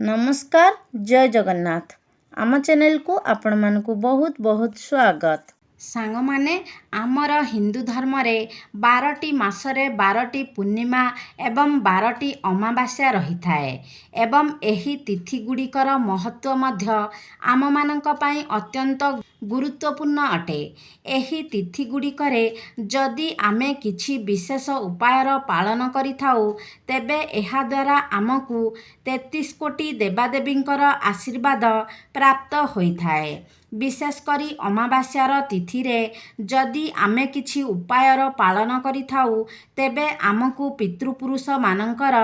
नमस्कार जय जगन्नाथ आम चैनल को आपण मानकु बहुत बहुत स्वागत। सांग माने आमर हिंदू धर्म रे 12टी मासरे 12टी पूर्णिमा एवं 12टी अमावास्या रही थाए एवं एही तिथि गुड़िकर महत्व मध्य आम मानक पई अत्यंत गुरुत्वपूर्ण अटे। एही तिथि गुड़िकरे जदि आमे किछि विशेष उपायर पालन करिथाउ तेबे एहा द्वारा आमकु 33 कोटी देवादेवींकर आशीर्वाद प्राप्त होइथाए। विशेष करी अमावास्यार तिथि रे जदि आमे किछि उपायर पालन करिथाउ तेबे आमकु पितृपुरुष मानकर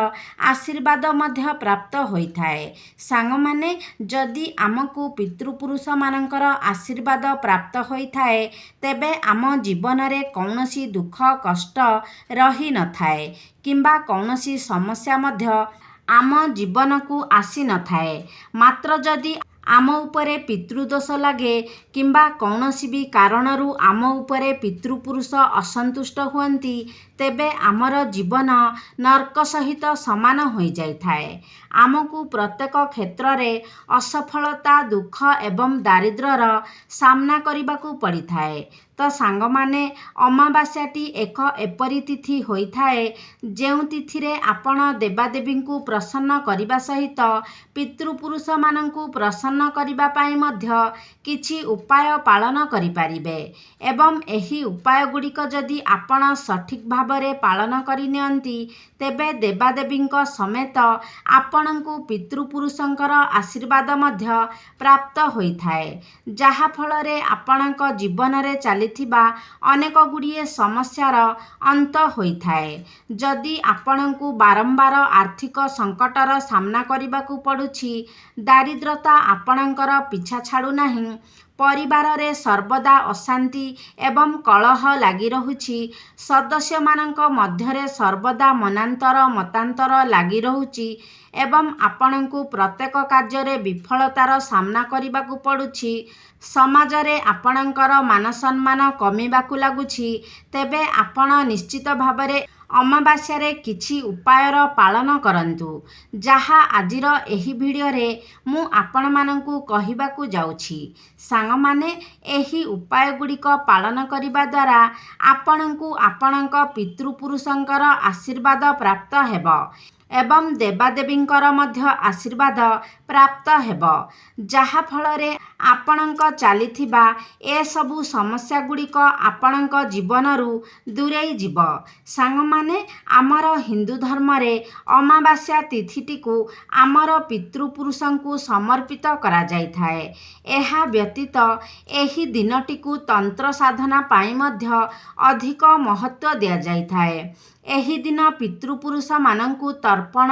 आशीर्वाद मध्य प्राप्त होइथाए। सांग माने जदि आमकु पितृपुरुष मानकर आशीर्वाद प्राप्त होइथाए तेबे आम जीवन रे कौनसी दुख कष्ट रही न थाए किंबा कौनसी समस्या मध्य आम जीवन को आसी न थाए। मात्र जदि आम उपरे पितृदोष लगे किंबा कौनसी भी कारणरू आम उपरे पितृपुरुष असंतुष्ट हुअंती तेबे आमर जीवन नरक सहित समान हो जाए। आमको प्रत्येक क्षेत्र रे असफलता दुख एवं दारिद्र्यर सामना करने को पड़ी थाए। तो सांग माने अमावास्याटी एक एपरी तिथि होइथाए जेउ तिथि रे आपण देवादेवी को प्रसन्न करने सहित पितृपुरुष माननकु प्रसन्न करने पाई मध्य किछि उपाय पालन करि परिबे एवं एही उपाय गुड़िक जदि आपण सठिक भावरे पालन करि नियंती तेबे देवादेवींक समेत आपणଙ୍କୁ पितृपुरुषंकर आशीर्वाद मध्य प्राप्त होइथाए। जहा फलरे आपणक जीवन रे चलिथिबा अनेक गुड़िए समस्यार अंत होइथाए। जदि आपणଙ୍କୁ बारंबार आर्थिक संकटर सामना करबाकू पड़ुछि दारिद्रता आपणकर पीछा छाड़ू नाही परिवार रे सर्वदा अशांति एवं कलह लगी रहुछि सदस्य मानक मध्यरे सर्वदा मनांतर मतांतर लगी रहुछि एवं आपणଙ୍କୁ प्रत्येक कार्य विफलतार सामना करबाकू पड़ुछि समाज रे आपणकर मान सम्मान कमिबाकू लागुछि तेबे आपण निश्चित भावरे अमावास्या रे किछि उपायर पालन करंतु जहा आजिर एही वीडियो रे मु आपण माननकु कहिबाकू जाउछि। सांग माने एही उपाय गुड़िक पालन करिबा द्वारा आपणଙ୍କୁ आपणक पितृपुरुषंकर आशीर्वाद प्राप्त हेबो एवं देवादेवींकर मध्य आशीर्वाद प्राप्त हेबो जहा फलरे आपणक चलिथिबा ए सबु समस्या गुड़िक आपणक जीवनरू दूरेई जीव। सांग माने आमर हिंदू धर्म रे अमावास्या तिथिटी को आमर पितृपुरुषंकु समर्पित करा जाय थाए। एहा व्यतीत एही दिनटी को तंत्र साधना पाई मध्य अधिक महत्व दिया जाय थाए। एही दिन पितृपुरुष मानंकु तर्पण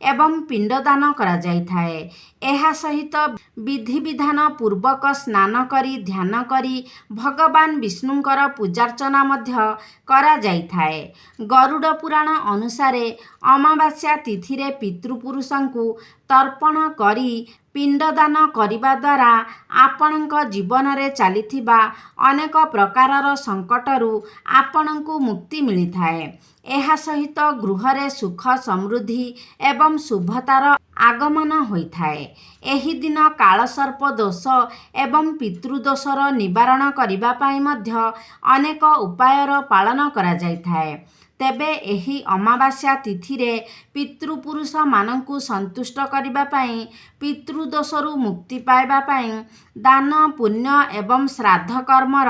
एवं पिंडदान करा जाय थाए। एहा सहित विधि विधान पूर्वक स्नान करी ध्यान करी भगवान विष्णुंकर पूजार्चना मध्य करा जाय थाए। गरुड़ पुराण अनुसारे अमावास्या तिथि रे पितृपुरुषंकु तर्पण करी पिंडदान करिबा द्वारा आपणक जीवन रे चलिथिबा अनेक प्रकारर संकटरू आपणଙ୍କୁ मुक्ति मिली थाए। एहा सहित गृह रे सुख समृद्धि एवं शुभतार आगमन होइथाए। एही दिन कालसर्प दोष एवं पितृदोषर निवारण करिबा पाई मध्य अनेक उपायर पालन करा जाय थाए। तेबे एही अमावास्या तिथि रे पितृपुरुष माननकु संतुष्ट करिबा पाई पितृदोषरू मुक्ति पाइबा पाई दान पुण्य एवं श्राद्ध कर्मर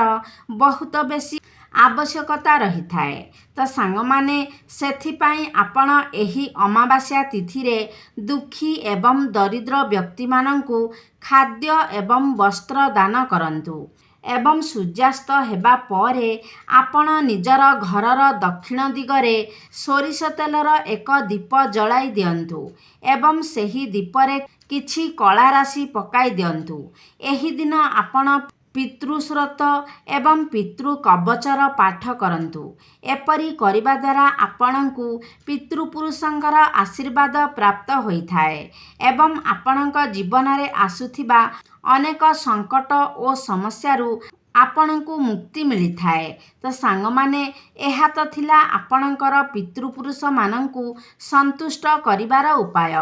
बहुत बेसी आवश्यकता रही थाए। तो सांग माने सेथिपाई आपण एही अमावास्या तिथि रे दुखी एवं दरिद्र व्यक्ति माननकु खाद्य एवं वस्त्र दान करंतु एवं सूर्यास्त हेबा परे आपण निजर घरर दक्षिण दिगरे सोरिष तेलर एक दीप जलाई दियंतु एवं सेही दीपरे किछि कला राशि पकाई दियंतु। एही दिन आपण पितृश्रोत एवं पितृ कवचर पाठ करंतु। एपरी करिबा द्वारा आपणଙ୍କୁ पितृपुरुषंकर आशीर्वाद प्राप्त होइथाए एवं आपणଙ୍କ जीवन रे आसुथिबा अनेक संकट और समस्यारू ଆପଣଙ୍କୁ ମୁକ୍ତି ମିଳିଥାଏ। ତ ସାଙ୍ଗମାନେ, ଏହା ତ ଥିଲା ଆପଣଙ୍କର ପିତୃପୁରୁଷମାନଙ୍କୁ ସନ୍ତୁଷ୍ଟ କରିବାର ଉପାୟ।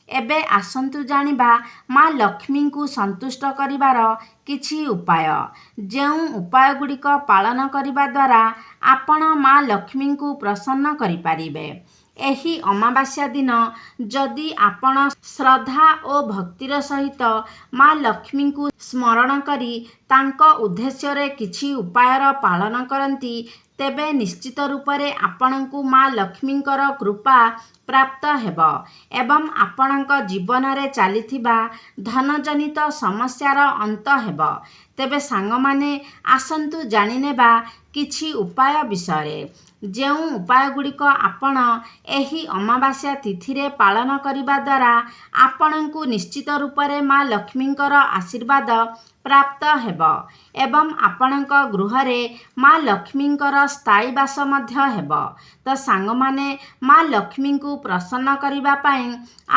ଏବେ ଆସନ୍ତୁ ଜାଣିବା ମା ଲକ୍ଷ୍ମୀଙ୍କୁ ସନ୍ତୁଷ୍ଟ କରିବାର କିଛି ଉପାୟ। ଯେଉଁ ଉପାୟଗୁଡ଼ିକ ପାଳନ କରିବା ଦ୍ୱାରା ଆପଣ ମା ଲକ୍ଷ୍ମୀଙ୍କୁ ପ୍ରସନ୍ନ କରିପାରିବେ। ଏହି ଅମାବାସ୍ୟା ଦିନ ଯଦି ଆପଣ ଶ୍ରଦ୍ଧା ଓ ଭକ୍ତିର ସହିତ ମା ଲକ୍ଷ୍ମୀଙ୍କୁ ସ୍ମରଣ କରି ତାଙ୍କ ଉଦ୍ଦେଶ୍ୟରେ କିଛି ଉପାୟର ପାଳନ କରନ୍ତି, ତେବେ ନିଶ୍ଚିତ ରୂପରେ ଆପଣଙ୍କୁ ମା ଲକ୍ଷ୍ମୀଙ୍କର କୃପା ପ୍ରାପ୍ତ ହେବ ଏବଂ ଆପଣଙ୍କ ଜୀବନରେ ଚାଲିଥିବା ଧନଜନିତ ସମସ୍ୟାର ଅନ୍ତ ହେବ। ତେବେ ସାଙ୍ଗମାନେ, ଆସନ୍ତୁ ଜାଣିନେବା କିଛି ଉପାୟ ବିଷୟରେ। ଯେଉଁ ଉପାୟଗୁଡ଼ିକ ଆପଣ ଏହି ଅମାବାସ୍ୟା ତିଥିରେ ପାଳନ କରିବା ଦ୍ୱାରା ଆପଣଙ୍କୁ ନିଶ୍ଚିତ ରୂପରେ ମା ଲକ୍ଷ୍ମୀଙ୍କର ଆଶୀର୍ବାଦ ପ୍ରାପ୍ତ ହେବ ଏବଂ ଆପଣଙ୍କ ଗୃହରେ ମା ଲକ୍ଷ୍ମୀଙ୍କର ସ୍ଥାୟୀ ବାସ ମଧ୍ୟ ହେବ। ତ ସାଙ୍ଗମାନେ, ମା ଲକ୍ଷ୍ମୀଙ୍କୁ ପ୍ରସନ୍ନ କରିବା ପାଇଁ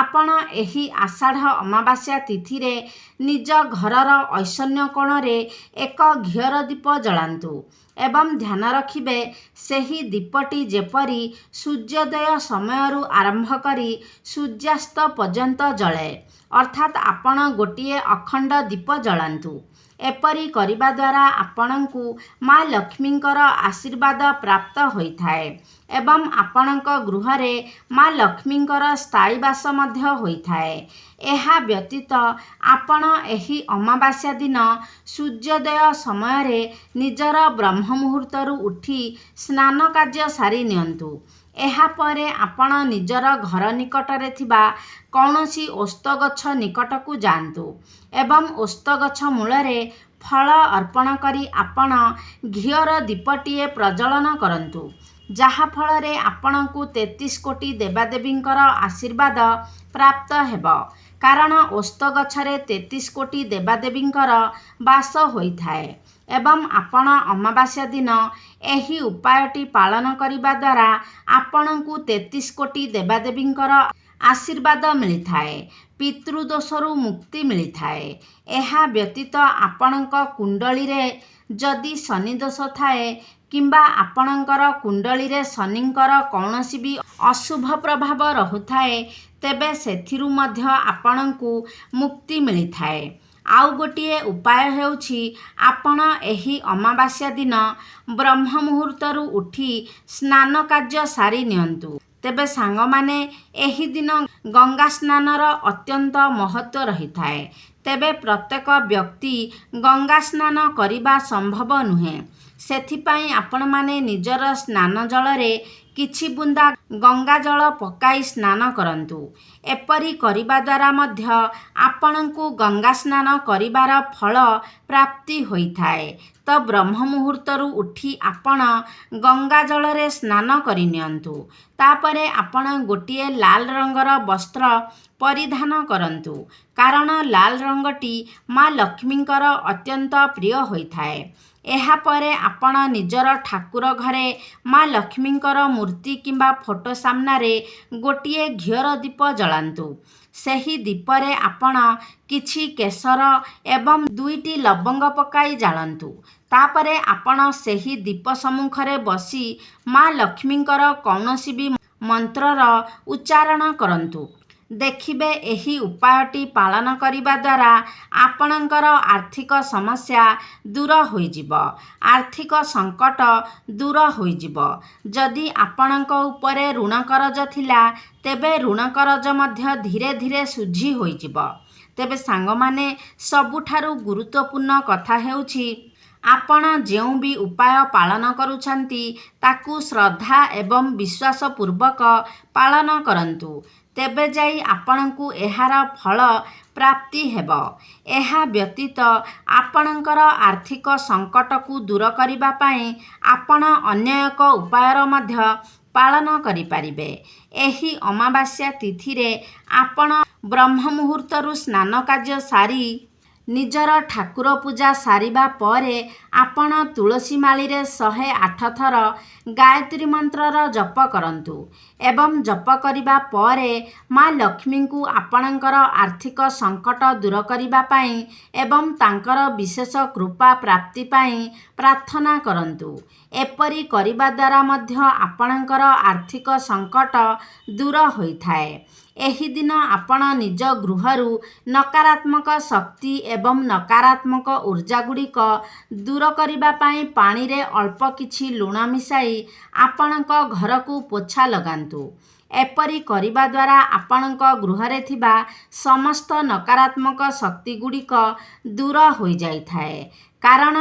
ଆପଣ ଏହି ଆଷାଢ଼ ଅମାବାସ୍ୟା ତିଥିରେ ନିଜ ଘରର ଐଶାନ୍ୟ କୋଣରେ ଏକ ଘିଅର ଦୀପ ଜଳାନ୍ତୁ ଏବଂ ଧ୍ୟାନ ରଖିବେ ସେହି ଦୀପଟି ଯେପରି ସୂର୍ଯ୍ୟୋଦୟ ସମୟରୁ ଆରମ୍ଭ କରି ସୂର୍ଯ୍ୟାସ୍ତ ପର୍ଯ୍ୟନ୍ତ ଜଳେ, ଅର୍ଥାତ୍ ଆପଣ ଗୋଟିଏ ଅଖଣ୍ଡ ଦୀପ ଜଳାନ୍ତୁ। ଏପରି କରିବା ଦ୍ୱାରା ଆପଣଙ୍କୁ ମା ଲକ୍ଷ୍ମୀଙ୍କର ଆଶୀର୍ବାଦ ପ୍ରାପ୍ତ ହୋଇଥାଏ ଏବଂ ଆପଣଙ୍କ ଗୃହରେ ମା ଲକ୍ଷ୍ମୀଙ୍କର ସ୍ଥାୟୀ ବାସ ମଧ୍ୟ ହୋଇଥାଏ। ଏହା ବ୍ୟତୀତ ଆପଣ ଏହି ଅମାବାସ୍ୟା ଦିନ ସୂର୍ଯ୍ୟୋଦୟ ସମୟରେ ନିଜର ବ୍ରହ୍ମ ମୁହୂର୍ତ୍ତରୁ ଉଠି ସ୍ନାନ କାର୍ଯ୍ୟ ସାରି ନିଅନ୍ତୁ। ଏହାପରେ ଆପଣ ନିଜର ଘର ନିକଟରେ ଥିବା କୌଣସି ଓସ୍ତ ଗଛ ନିକଟକୁ ଯାଆନ୍ତୁ ଏବଂ ଓସ୍ତ ଗଛ ମୂଳରେ ଫଳ ଅର୍ପଣ କରି ଆପଣ ଘିଅର ଦୀପଟିଏ ପ୍ରଜ୍ୱଳନ କରନ୍ତୁ, ଯାହାଫଳରେ ଆପଣଙ୍କୁ 33 କୋଟି ଦେବାଦେବୀଙ୍କର ଆଶୀର୍ବାଦ ପ୍ରାପ୍ତ ହେବ। କାରଣ ଓସ୍ତ ଗଛରେ 33 କୋଟି ଦେବାଦେବୀଙ୍କର ବାସ ହୋଇଥାଏ ଏବଂ ଆପଣ ଅମାବାସ୍ୟା ଦିନ ଏହି ଉପାୟଟି ପାଳନ କରିବା ଦ୍ୱାରା ଆପଣଙ୍କୁ 33 କୋଟି ଦେବାଦେବୀଙ୍କର ଆଶୀର୍ବାଦ ମିଳିଥାଏ। ପିତୃଦୋଷରୁ ମୁକ୍ତି ମିଳିଥାଏ। ଏହା ବ୍ୟତୀତ ଆପଣଙ୍କ କୁଣ୍ଡଳୀରେ ଯଦି ଶନି ଦୋଷ ଥାଏ କିମ୍ବା ଆପଣଙ୍କର କୁଣ୍ଡଳୀରେ ଶନିଙ୍କର କୌଣସି ବି ଅଶୁଭ ପ୍ରଭାବ ରହୁଥାଏ, ତେବେ ସେଥିରୁ ମଧ୍ୟ ଆପଣଙ୍କୁ ମୁକ୍ତି ମିଳିଥାଏ। ଆଉ ଗୋଟିଏ ଉପାୟ ହେଉଛି ଆପଣ ଏହି ଅମାବାସ୍ୟା ଦିନ ବ୍ରହ୍ମ ମୁହୂର୍ତ୍ତରୁ ଉଠି ସ୍ନାନ କାର୍ଯ୍ୟ ସାରି ନିଅନ୍ତୁ। ତେବେ ସାଙ୍ଗମାନେ, ଏହି ଦିନ ଗଙ୍ଗା ସ୍ନାନର ଅତ୍ୟନ୍ତ ମହତ୍ତ୍ୱ ରହିଥାଏ। ତେବେ ପ୍ରତ୍ୟେକ ବ୍ୟକ୍ତି ଗଙ୍ଗା ସ୍ନାନ କରିବା ସମ୍ଭବ ନୁହେଁ। ସେଥିପାଇଁ ଆପଣମାନେ ନିଜର ସ୍ନାନ ଜଳରେ କିଛି ବୁନ୍ଦା ଗଙ୍ଗା ଜଳ ପକାଇ ସ୍ନାନ କରନ୍ତୁ। ଏପରି କରିବା ଦ୍ୱାରା ମଧ୍ୟ ଆପଣଙ୍କୁ ଗଙ୍ଗା ସ୍ନାନ କରିବାର ଫଳ ପ୍ରାପ୍ତି ହୋଇଥାଏ। ତ ବ୍ରହ୍ମ ମୁହୂର୍ତ୍ତରୁ ଉଠି ଆପଣ ଗଙ୍ଗା ଜଳରେ ସ୍ନାନ କରିନିଅନ୍ତୁ। ତାପରେ ଆପଣ ଗୋଟିଏ ଲାଲ ରଙ୍ଗର ବସ୍ତ୍ର ପରିଧାନ କରନ୍ତୁ, କାରଣ ଲାଲ ରଙ୍ଗଟି ମା ଲକ୍ଷ୍ମୀଙ୍କର ଅତ୍ୟନ୍ତ ପ୍ରିୟ ହୋଇଥାଏ। ଏହାପରେ ଆପଣ ନିଜର ଠାକୁର ଘରେ ମା ଲକ୍ଷ୍ମୀଙ୍କର ମୂର୍ତ୍ତି କିମ୍ବା ଫଟୋ ସାମ୍ନାରେ ଗୋଟିଏ ଘିଅର ଦୀପ ଜଳାନ୍ତୁ। ସେହି ଦୀପରେ ଆପଣ କିଛି କେଶର ଏବଂ 2ଟି ଲବଙ୍ଗ ପକାଇ ଜାଳନ୍ତୁ। ତାପରେ ଆପଣ ସେହି ଦୀପ ସମ୍ମୁଖରେ ବସି ମା ଲକ୍ଷ୍ମୀଙ୍କର କୌଣସି ବି ମନ୍ତ୍ରର ଉଚ୍ଚାରଣ କରନ୍ତୁ। ଦେଖିବେ ଏହି ଉପାୟଟି ପାଳନ କରିବା ଦ୍ୱାରା ଆପଣଙ୍କର ଆର୍ଥିକ ସମସ୍ୟା ଦୂର ହୋଇଯିବ, ଆର୍ଥିକ ସଙ୍କଟ ଦୂର ହୋଇଯିବ। ଯଦି ଆପଣଙ୍କ ଉପରେ ଋଣ କରଜ ଥିଲା, ତେବେ ଋଣ କରଜ ମଧ୍ୟ ଧୀରେ ଧୀରେ ଶୁଝି ହୋଇଯିବ। ତେବେ ସାଙ୍ଗମାନେ, ସବୁଠାରୁ ଗୁରୁତ୍ୱପୂର୍ଣ୍ଣ କଥା ହେଉଛି ଆପଣ ଯେଉଁ ବି ଉପାୟ ପାଳନ କରୁଛନ୍ତି, ତାକୁ ଶ୍ରଦ୍ଧା ଏବଂ ବିଶ୍ୱାସ ପୂର୍ବକ ପାଳନ କରନ୍ତୁ। ତେବେ ଯାଇ ଆପଣଙ୍କୁ ଏହାର ଫଳ ପ୍ରାପ୍ତି ହେବ। ଏହା ବ୍ୟତୀତ ଆପଣଙ୍କର ଆର୍ଥିକ ସଙ୍କଟକୁ ଦୂର କରିବା ପାଇଁ ଆପଣ ଅନ୍ୟ ଏକ ଉପାୟର ମଧ୍ୟ ପାଳନ କରିପାରିବେ। ଏହି ଅମାବାସ୍ୟା ତିଥିରେ ଆପଣ ବ୍ରହ୍ମ ମୁହୂର୍ତ୍ତରୁ ସ୍ନାନ କାର୍ଯ୍ୟ ସାରି ନିଜର ଠାକୁର ପୂଜା ସାରିବା ପରେ ଆପଣ ତୁଳସୀ ମାଳିରେ 108 ଥର ଗାୟତ୍ରୀ ମନ୍ତ୍ରର ଜପ କରନ୍ତୁ ଏବଂ ଜପ କରିବା ପରେ ମା ଲକ୍ଷ୍ମୀଙ୍କୁ ଆପଣଙ୍କର ଆର୍ଥିକ ସଙ୍କଟ ଦୂର କରିବା ପାଇଁ ଏବଂ ତାଙ୍କର ବିଶେଷ କୃପା ପ୍ରାପ୍ତି ପାଇଁ ପ୍ରାର୍ଥନା କରନ୍ତୁ। ଏପରି କରିବା ଦ୍ୱାରା ମଧ୍ୟ ଆପଣଙ୍କର ଆର୍ଥିକ ସଙ୍କଟ ଦୂର ହୋଇଥାଏ। ଏହି ଦିନ ଆପଣ ନିଜ ଗୃହରୁ ନକାରାତ୍ମକ ଶକ୍ତି ଏବଂ ନକାରାତ୍ମକ ଉର୍ଜାଗୁଡ଼ିକ ଦୂର କରିବା ପାଇଁ ପାଣିରେ ଅଳ୍ପ କିଛି ଲୁଣ ମିଶାଇ ଆପଣଙ୍କ ଘରକୁ ପୋଛା ଲଗାନ୍ତୁ। ଏପରି କରିବା ଦ୍ୱାରା ଆପଣଙ୍କ ଗୃହରେ ଥିବା ସମସ୍ତ ନକାରାତ୍ମକ ଶକ୍ତିଗୁଡ଼ିକ ଦୂର ହୋଇଯାଇଥାଏ। କାରଣ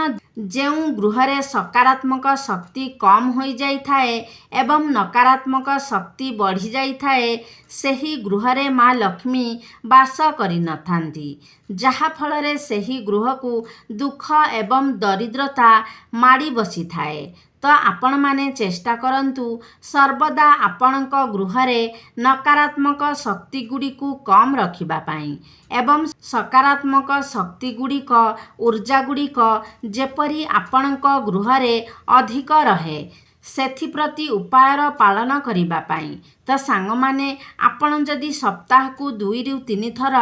ଯେଉଁ ଗୃହରେ ସକାରାତ୍ମକ ଶକ୍ତି କମ୍ ହୋଇଯାଇଥାଏ ଏବଂ ନକାରାତ୍ମକ ଶକ୍ତି ବଢ଼ିଯାଇଥାଏ ସେହି ଗୃହରେ ମା ଲକ୍ଷ୍ମୀ ବାସ କରିନଥାନ୍ତି, ଯାହାଫଳରେ ସେହି ଗୃହକୁ ଦୁଃଖ ଏବଂ ଦରିଦ୍ରତା ମାଡ଼ି ବସିଥାଏ। ତ ଆପଣମାନେ ଚେଷ୍ଟା କରନ୍ତୁ ସର୍ବଦା ଆପଣଙ୍କ ଗୃହରେ ନକାରାତ୍ମକ ଶକ୍ତିଗୁଡ଼ିକୁ କମ୍ ରଖିବା ପାଇଁ ଏବଂ ସକାରାତ୍ମକ ଶକ୍ତିଗୁଡ଼ିକ ଉର୍ଜାଗୁଡ଼ିକ ଯେପରି ଆପଣଙ୍କ ଗୃହରେ ଅଧିକ ରହେ ସେଥିପ୍ରତି ଉପାୟର ପାଳନ କରିବା ପାଇଁ। ତ ସାଙ୍ଗମାନେ, ଆପଣ ଯଦି ସପ୍ତାହକୁ 2ରୁ 3 ଥର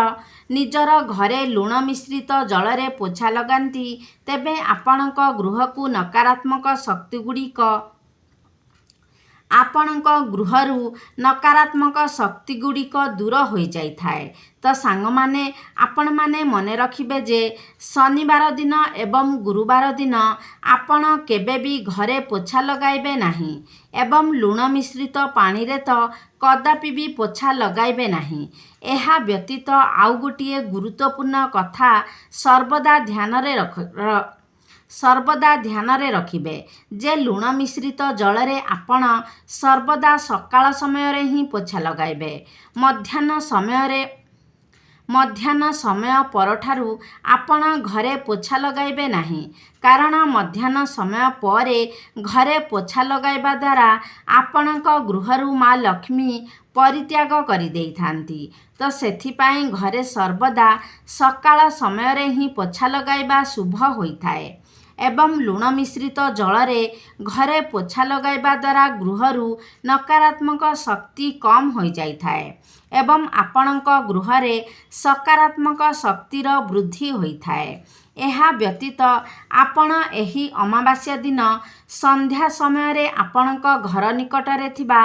ନିଜର ଘରେ ଲୁଣ ମିଶ୍ରିତ ଜଳରେ ପୋଛା ଲଗାନ୍ତି ତେବେ ଆପଣଙ୍କ ଗୃହକୁ ନକାରାତ୍ମକ ଶକ୍ତିଗୁଡ଼ିକ ଦୂର ହୋଇଯାଇଥାଏ। ତ ସାଙ୍ଗମାନେ, ଆପଣମାନେ ମନେ ରଖିବେ ଯେ ଶନିବାର ଦିନ ଏବଂ ଗୁରୁବାର ଦିନ ଆପଣ କେବେ ବି ଘରେ ପୋଛା ଲଗାଇବେ ନାହିଁ ଏବଂ ଲୁଣ ମିଶ୍ରିତ ପାଣିରେ ତ କଦାପି ବି ପୋଛା ଲଗାଇବେ ନାହିଁ। ଏହା ବ୍ୟତୀତ ଆଉ ଗୋଟିଏ ଗୁରୁତ୍ୱପୂର୍ଣ୍ଣ କଥା ସର୍ବଦା ଧ୍ୟାନରେ ରଖିବେ ଯେ ଲୁଣ ମିଶ୍ରିତ ଜଳରେ ଆପଣ ସର୍ବଦା ସକାଳ ସମୟରେ ହିଁ ପୋଛା ଲଗାଇବେ। ମଧ୍ୟାହ୍ନ ସମୟ ପରଠାରୁ ଆପଣ ଘରେ ପୋଛା ଲଗାଇବେ ନାହିଁ, କାରଣ ମଧ୍ୟାହ୍ନ ସମୟ ପରେ ଘରେ ପୋଛା ଲଗାଇବା ଦ୍ୱାରା ଆପଣଙ୍କ ଗୃହରୁ ମା ଲକ୍ଷ୍ମୀ ପରିତ୍ୟାଗ କରିଦେଇଥାନ୍ତି। ତ ସେଥିପାଇଁ ଘରେ ସର୍ବଦା ସକାଳ ସମୟରେ ହିଁ ପୋଛା ଲଗାଇବା ଶୁଭ ହୋଇଥାଏ ଏବଂ ଲୁଣ ମିଶ୍ରିତ ଜଳରେ ଘରେ ପୋଛା ଲଗାଇବା ଦ୍ୱାରା ଗୃହରୁ ନକାରାତ୍ମକ ଶକ୍ତି କମ୍ ହୋଇଯାଇଥାଏ ଏବଂ ଆପଣଙ୍କ ଗୃହରେ ସକାରାତ୍ମକ ଶକ୍ତିର ବୃଦ୍ଧି ହୋଇଥାଏ। ଏହା ବ୍ୟତୀତ ଆପଣ ଏହି ଅମାବାସ୍ୟା ଦିନ ସନ୍ଧ୍ୟା ସମୟରେ ଆପଣଙ୍କ ଘର ନିକଟରେ ଥିବା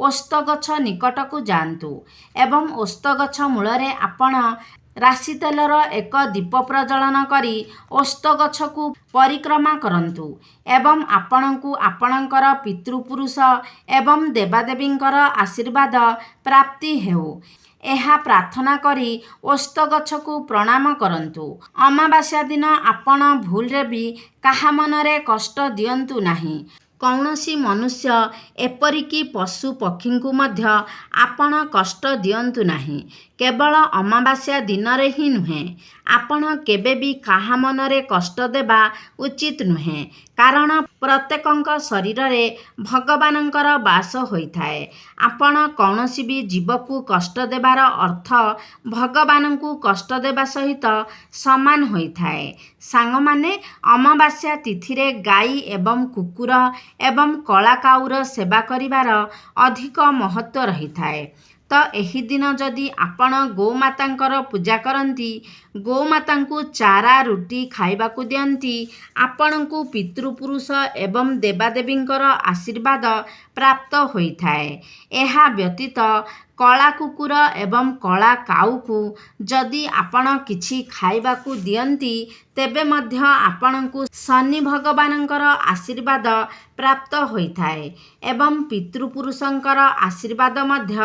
ଓସ୍ତ ଗଛ ନିକଟକୁ ଯାଆନ୍ତୁ ଏବଂ ଓସ୍ତ ଗଛ ମୂଳରେ ଆପଣ ରାଶି ତେଲର ଏକ ଦୀପ ପ୍ରଜ୍ୱଳନ କରି ଓସ୍ତ ଗଛକୁ ପରିକ୍ରମା କରନ୍ତୁ ଏବଂ ଆପଣଙ୍କୁ ଆପଣଙ୍କର ପିତୃପୁରୁଷ ଏବଂ ଦେବାଦେବୀଙ୍କର ଆଶୀର୍ବାଦ ପ୍ରାପ୍ତି ହେଉ, ଏହା ପ୍ରାର୍ଥନା କରି ଓସ୍ତ ଗଛକୁ ପ୍ରଣାମ କରନ୍ତୁ। ଅମାବାସ୍ୟା ଦିନ ଆପଣ ଭୁଲରେ ବି କାହା ମନରେ କଷ୍ଟ ଦିଅନ୍ତୁ ନାହିଁ। କୌଣସି ମନୁଷ୍ୟ ଏପରିକି ପଶୁ ପକ୍ଷୀଙ୍କୁ ମଧ୍ୟ ଆପଣ କଷ୍ଟ ଦିଅନ୍ତୁ ନାହିଁ। କେବଳ ଅମାବାସ୍ୟା ଦିନରେ ହିଁ ନୁହେଁ, ଆପଣ କେବେ ବି କାହା ମନରେ କଷ୍ଟ ଦେବା ଉଚିତ ନୁହେଁ, କାରଣ ପ୍ରତ୍ୟେକଙ୍କ ଶରୀରରେ ଭଗବାନଙ୍କର ବାସ ହୋଇଥାଏ। ଆପଣ କୌଣସି ବି ଜୀବକୁ କଷ୍ଟ ଦେବାର ଅର୍ଥ ଭଗବାନଙ୍କୁ କଷ୍ଟ ଦେବା ସହିତ ସମାନ ହୋଇଥାଏ। ସାଙ୍ଗମାନେ, ଅମାବାସ୍ୟା ତିଥିରେ ଗାଈ ଏବଂ କୁକୁର ଏବଂ କଳା କାଉର ସେବା କରିବାର ଅଧିକ ମହତ୍ତ୍ୱ ରହିଥାଏ। ତ ଏହି ଦିନ ଯଦି ଆପଣ ଗୋମାତାଙ୍କର ପୂଜା କରନ୍ତି, ଗୋମାତାଙ୍କୁ ଚାରା ରୁଟି ଖାଇବାକୁ ଦିଅନ୍ତି, ଆପଣଙ୍କୁ ପିତୃପୁରୁଷ ଏବଂ ଦେବାଦେବୀଙ୍କର ଆଶୀର୍ବାଦ ପ୍ରାପ୍ତ ହୋଇଥାଏ। ଏହା ବ୍ୟତୀତ କଳା କୁକୁର ଏବଂ କଳା କାଉକୁ ଯଦି ଆପଣ କିଛି ଖାଇବାକୁ ଦିଅନ୍ତି ତେବେ ମଧ୍ୟ ଆପଣଙ୍କୁ ଶନି ଭଗବାନଙ୍କର ଆଶୀର୍ବାଦ ପ୍ରାପ୍ତ ହୋଇଥାଏ ଏବଂ ପିତୃପୁରୁଷଙ୍କର ଆଶୀର୍ବାଦ ମଧ୍ୟ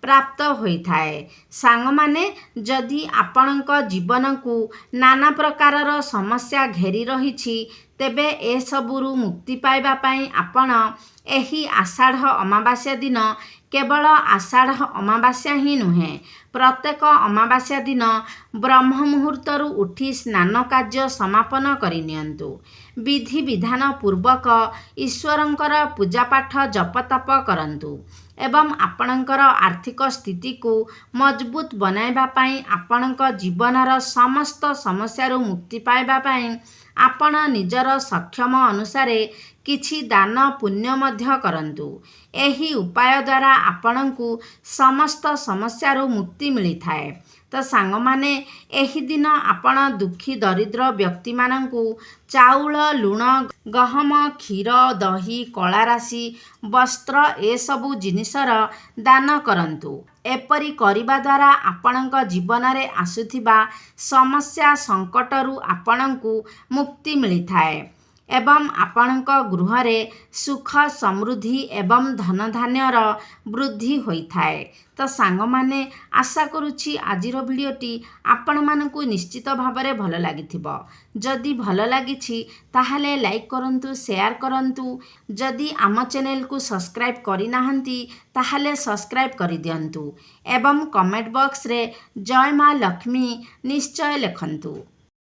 ପ୍ରାପ୍ତ ହୋଇଥାଏ। ସାଙ୍ଗମାନେ, ଯଦି ଆପଣଙ୍କ ଜୀବନକୁ ନାନା ପ୍ରକାରର ସମସ୍ୟା ଘେରି ରହିଛି ତେବେ ଏସବୁରୁ ମୁକ୍ତି ପାଇବା ପାଇଁ ଆପଣ ଏହି ଆଷାଢ଼ ଅମାବାସ୍ୟା ଦିନ କେବଳ ଆଷାଢ଼ ଅମାବାସ୍ୟା ହିଁ ନୁହେଁ, ପ୍ରତ୍ୟେକ ଅମାବାସ୍ୟା ଦିନ ବ୍ରହ୍ମ ମୁହୂର୍ତ୍ତରୁ ଉଠି ସ୍ନାନ କାର୍ଯ୍ୟ ସମାପନ କରିନିଅନ୍ତୁ। ବିଧିବିଧାନ ପୂର୍ବକ ଈଶ୍ୱରଙ୍କର ପୂଜାପାଠ ଜପତପ କରନ୍ତୁ ଏବଂ ଆପଣଙ୍କର ଆର୍ଥିକ ସ୍ଥିତିକୁ ମଜବୁତ ବନାଇବା ପାଇଁ ଆପଣଙ୍କ ଜୀବନର ସମସ୍ତ ସମସ୍ୟାରୁ ମୁକ୍ତି ପାଇବା ପାଇଁ ଆପଣ ନିଜର ସକ୍ଷମ ଅନୁସାରେ କିଛି ଦାନ ପୁଣ୍ୟ ମଧ୍ୟ କରନ୍ତୁ। ଏହି ଉପାୟ ଦ୍ୱାରା ଆପଣଙ୍କୁ ସମସ୍ତ ସମସ୍ୟାରୁ ମୁକ୍ତି ମିଳିଥାଏ। ତ ସାଙ୍ଗମାନେ, ଏହି ଦିନ ଆପଣ ଦୁଃଖୀ ଦରିଦ୍ର ବ୍ୟକ୍ତିମାନଙ୍କୁ ଚାଉଳ, ଲୁଣ, ଗହମ, କ୍ଷୀର, ଦହି, କଳା ରାଶି, ବସ୍ତ୍ର ଏସବୁ ଜିନିଷର ଦାନ କରନ୍ତୁ। ଏପରି କରିବା ଦ୍ୱାରା ଆପଣଙ୍କ ଜୀବନରେ ଆସୁଥିବା ସମସ୍ୟା ସଙ୍କଟରୁ ଆପଣଙ୍କୁ ମୁକ୍ତି ମିଳିଥାଏ ଏବଂ ଆପଣଙ୍କ ଗୃହରେ ସୁଖ ସମୃଦ୍ଧି ଏବଂ ଧନଧାନ୍ୟର ବୃଦ୍ଧି ହୋଇଥାଏ। ତ ସାଙ୍ଗମାନେ, ଆଶା କରୁଛି ଆଜିର ଭିଡ଼ିଓଟି ଆପଣମାନଙ୍କୁ ନିଶ୍ଚିତ ଭାବରେ ଭଲ ଲାଗିଥିବ। ଯଦି ଭଲ ଲାଗିଛି ତାହେଲେ ଲାଇକ୍ କରନ୍ତୁ, ସେୟାର କରନ୍ତୁ। ଯଦି ଆମ ଚ୍ୟାନେଲକୁ ସବସ୍କ୍ରାଇବ୍ କରିନାହାନ୍ତି ତାହେଲେ ସବସ୍କ୍ରାଇବ୍ କରିଦିଅନ୍ତୁ ଏବଂ କମେଣ୍ଟ ବକ୍ସରେ ଜୟ ମା ଲକ୍ଷ୍ମୀ ନିଶ୍ଚୟ ଲେଖନ୍ତୁ।